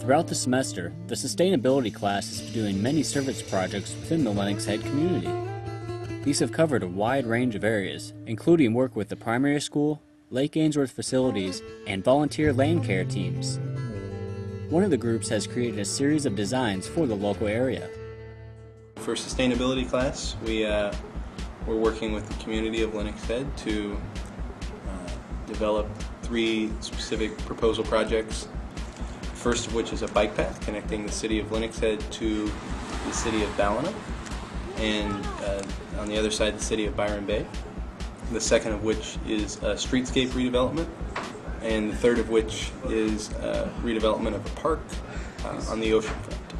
Throughout the semester, the sustainability class is doing many service projects within the Lennox Head community. These have covered a wide range of areas, including work with the primary school, Lake Ainsworth facilities, and volunteer land care teams. One of the groups has created a series of designs for the local area. For sustainability class, we're working with the community of Lennox Head to develop 3 specific proposal projects. First of which is a bike path connecting the city of Lennox Head to the city of Ballina, and on the other side the city of Byron Bay. The second of which is a streetscape redevelopment, and the third of which is redevelopment of a park on the ocean front.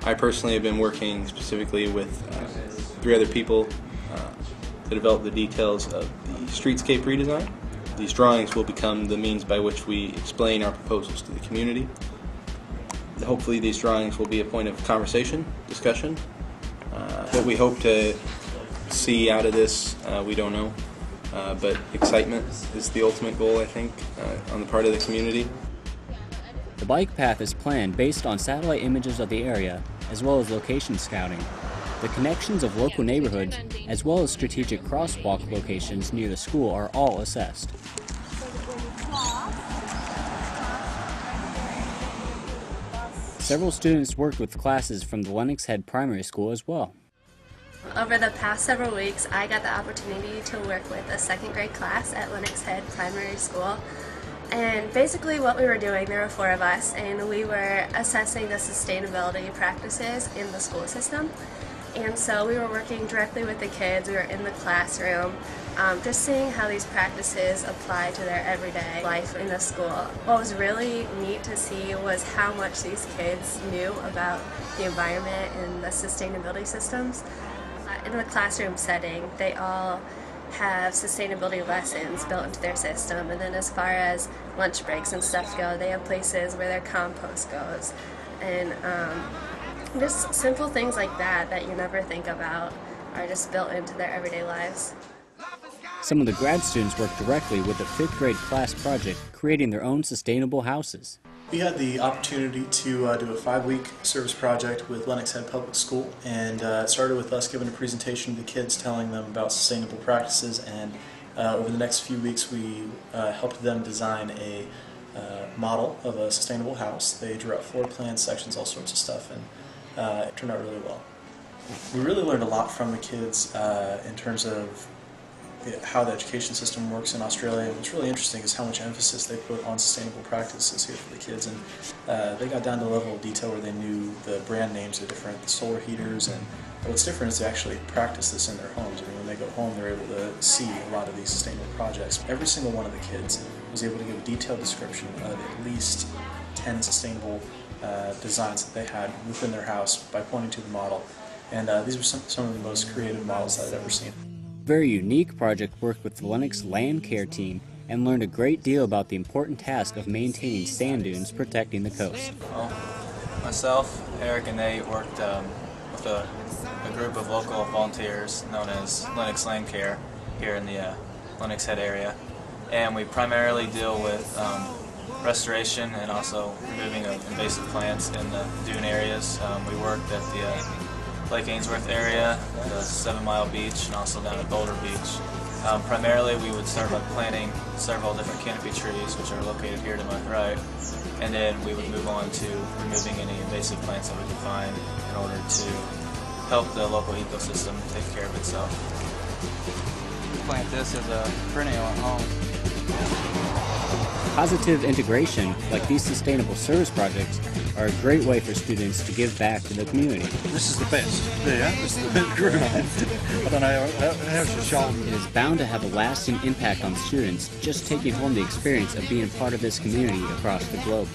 I personally have been working specifically with 3 other people to develop the details of the streetscape redesign. These drawings will become the means by which we explain our proposals to the community. Hopefully these drawings will be a point of conversation, discussion. What we hope to see out of this, we don't know, but excitement is the ultimate goal, I think, on the part of the community. The bike path is planned based on satellite images of the area, as well as location scouting. The connections of local neighborhoods, as well as strategic crosswalk locations near the school, are all assessed. Several students worked with classes from the Lennox Head Primary School as well. Over the past several weeks, I got the opportunity to work with a 2nd grade class at Lennox Head Primary School. And basically what we were doing, there were 4 of us, and we were assessing the sustainability practices in the school system. And so we were working directly with the kids. We were in the classroom, just seeing how these practices apply to their everyday life in the school. What was really neat to see was how much these kids knew about the environment and the sustainability systems. In the classroom setting, they all have sustainability lessons built into their system, and then as far as lunch breaks and stuff go, they have places where their compost goes. And just simple things like that that you never think about are just built into their everyday lives. Some of the grad students work directly with the 5th grade class project, creating their own sustainable houses. We had the opportunity to do a 5-week service project with Lennox Head Public School, and it started with us giving a presentation to the kids, telling them about sustainable practices, and over the next few weeks we helped them design a model of a sustainable house. They drew out floor plans, sections, all sorts of stuff, and it turned out really well. We really learned a lot from the kids in terms of how the education system works in Australia. What's really interesting is how much emphasis they put on sustainable practices here for the kids, and they got down to the level of detail where they knew the brand names of different solar heaters, and what's different is they actually practice this in their homes. I mean, when they go home, they're able to see a lot of these sustainable projects. Every single one of the kids was able to give a detailed description of at least 10 sustainable designs that they had within their house by pointing to the model, and these were some of the most creative models that I've ever seen. A very unique project worked with the Lennox land care team and learned a great deal about the important task of maintaining sand dunes protecting the coast. Well, myself, Eric, and Nate worked with a group of local volunteers known as Lennox Land Care here in the Lennox Head area, and we primarily deal with restoration and also removing of invasive plants in the dune areas. We worked at the Lake Ainsworth area, the 7 Mile Beach, and also down at Boulder Beach. Primarily we would start by planting several different canopy trees, which are located here to my right, and then we would move on to removing any invasive plants that we could find in order to help the local ecosystem take care of itself. We plant this as a perennial at home. Positive integration, like these sustainable service projects, are a great way for students to give back to the community. This is the best. Yeah, this is the best group. I don't know how to show them. It is bound to have a lasting impact on students just taking home the experience of being part of this community across the globe.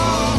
Oh